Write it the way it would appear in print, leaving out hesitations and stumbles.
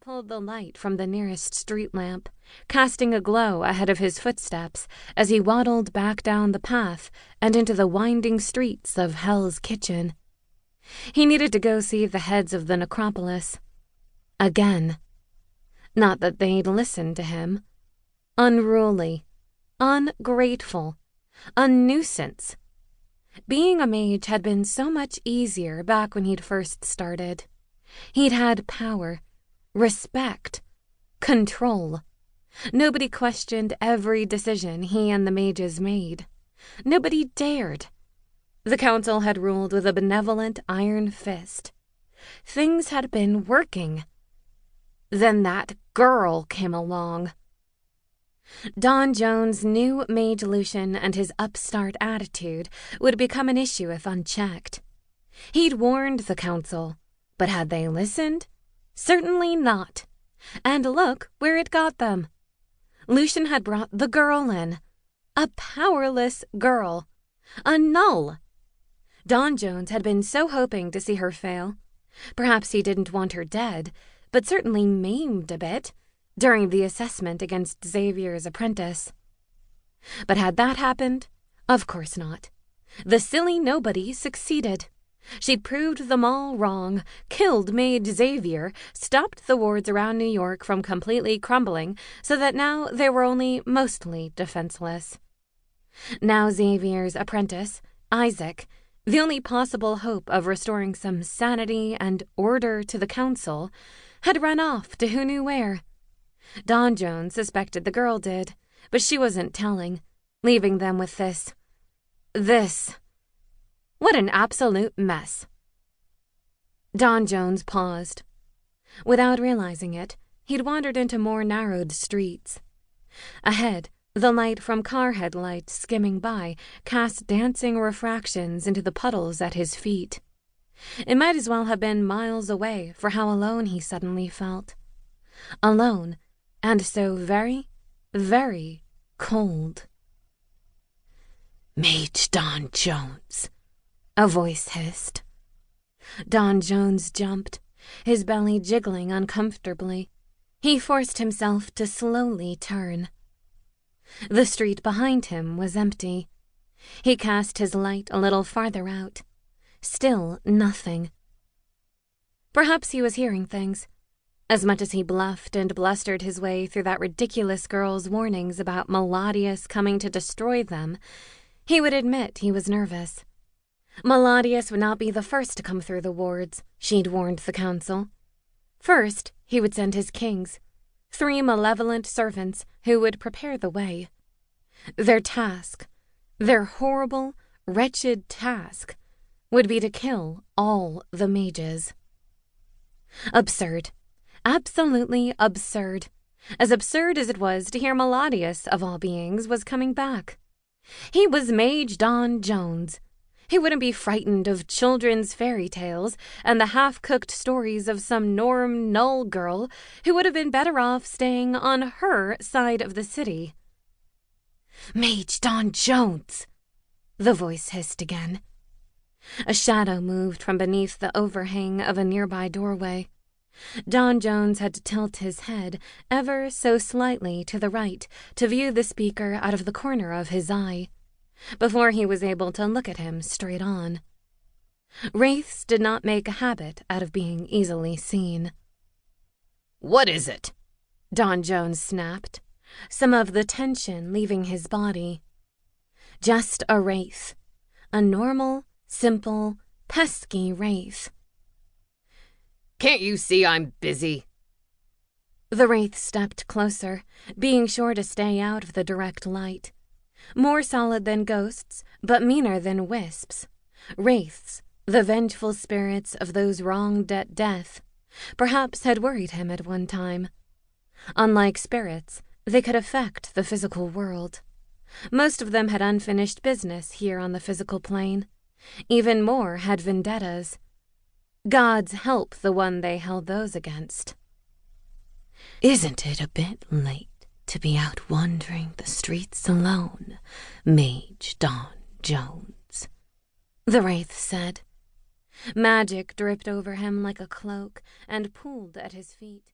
pulled the light from the nearest street lamp, casting a glow ahead of his footsteps as he waddled back down the path and into the winding streets of Hell's Kitchen. He needed to go see the heads of the necropolis. Again. Not that they'd listen to him. Unruly. Ungrateful. A nuisance. Being a mage had been so much easier back when he'd first started. He'd had power, respect, control. Nobody questioned every decision he and the mages made. Nobody dared. The council had ruled with a benevolent iron fist. Things had been working. Then that girl came along. Don Jones knew Mage Lucien and his upstart attitude would become an issue if unchecked. He'd warned the council, but had they listened? Certainly not. And look where it got them. Lucien had brought the girl in. A powerless girl. A null. Don Jones had been so hoping to see her fail. Perhaps he didn't want her dead, but certainly maimed a bit during the assessment against Xavier's apprentice. But had that happened? Of course not. The silly nobody succeeded. She'd proved them all wrong, killed Mage Xavier, stopped the wards around New York from completely crumbling, so that now they were only mostly defenseless. Now Xavier's apprentice, Isak, the only possible hope of restoring some sanity and order to the council, had run off to who knew where. Don Jones suspected the girl did, but she wasn't telling, leaving them with this. What an absolute mess. Don Jones paused. Without realizing it, he'd wandered into more narrowed streets. Ahead, the light from car headlights skimming by cast dancing refractions into the puddles at his feet. It might as well have been miles away for how alone he suddenly felt. Alone, and so very, very cold. "Mage Don Jones," a voice hissed. Don Jones jumped, his belly jiggling uncomfortably. He forced himself to slowly turn. The street behind him was empty. He cast his light a little farther out. Still nothing. Perhaps he was hearing things. As much as he bluffed and blustered his way through that ridiculous girl's warnings about Maladias coming to destroy them, he would admit he was nervous. Maladias would not be the first to come through the wards, she'd warned the council. First, he would send his kings, 3 malevolent servants who would prepare the way. Their task, their horrible, wretched task, would be to kill all the mages. Absurd. Absolutely absurd. As absurd as it was to hear Maladias, of all beings, was coming back. He was Mage Don Jones. He wouldn't be frightened of children's fairy tales and the half-cooked stories of some Norm Null girl who would have been better off staying on her side of the city. "Mage Don Jones!" the voice hissed again. A shadow moved from beneath the overhang of a nearby doorway. Don Jones had to tilt his head ever so slightly to the right to view the speaker out of the corner of his eye, before he was able to look at him straight on. Wraiths did not make a habit out of being easily seen. "What is it?" Don Jones snapped, some of the tension leaving his body. Just a wraith. A normal, simple, pesky wraith. "Can't you see I'm busy?" The wraith stepped closer, being sure to stay out of the direct light. More solid than ghosts, but meaner than wisps. Wraiths, the vengeful spirits of those wronged at death, perhaps had worried him at one time. Unlike spirits, they could affect the physical world. Most of them had unfinished business here on the physical plane. Even more had vendettas. Gods help the one they held those against. "Isn't it a bit late to be out wandering the streets alone, Mage Don Jones?" the wraith said. Magic dripped over him like a cloak and pooled at his feet.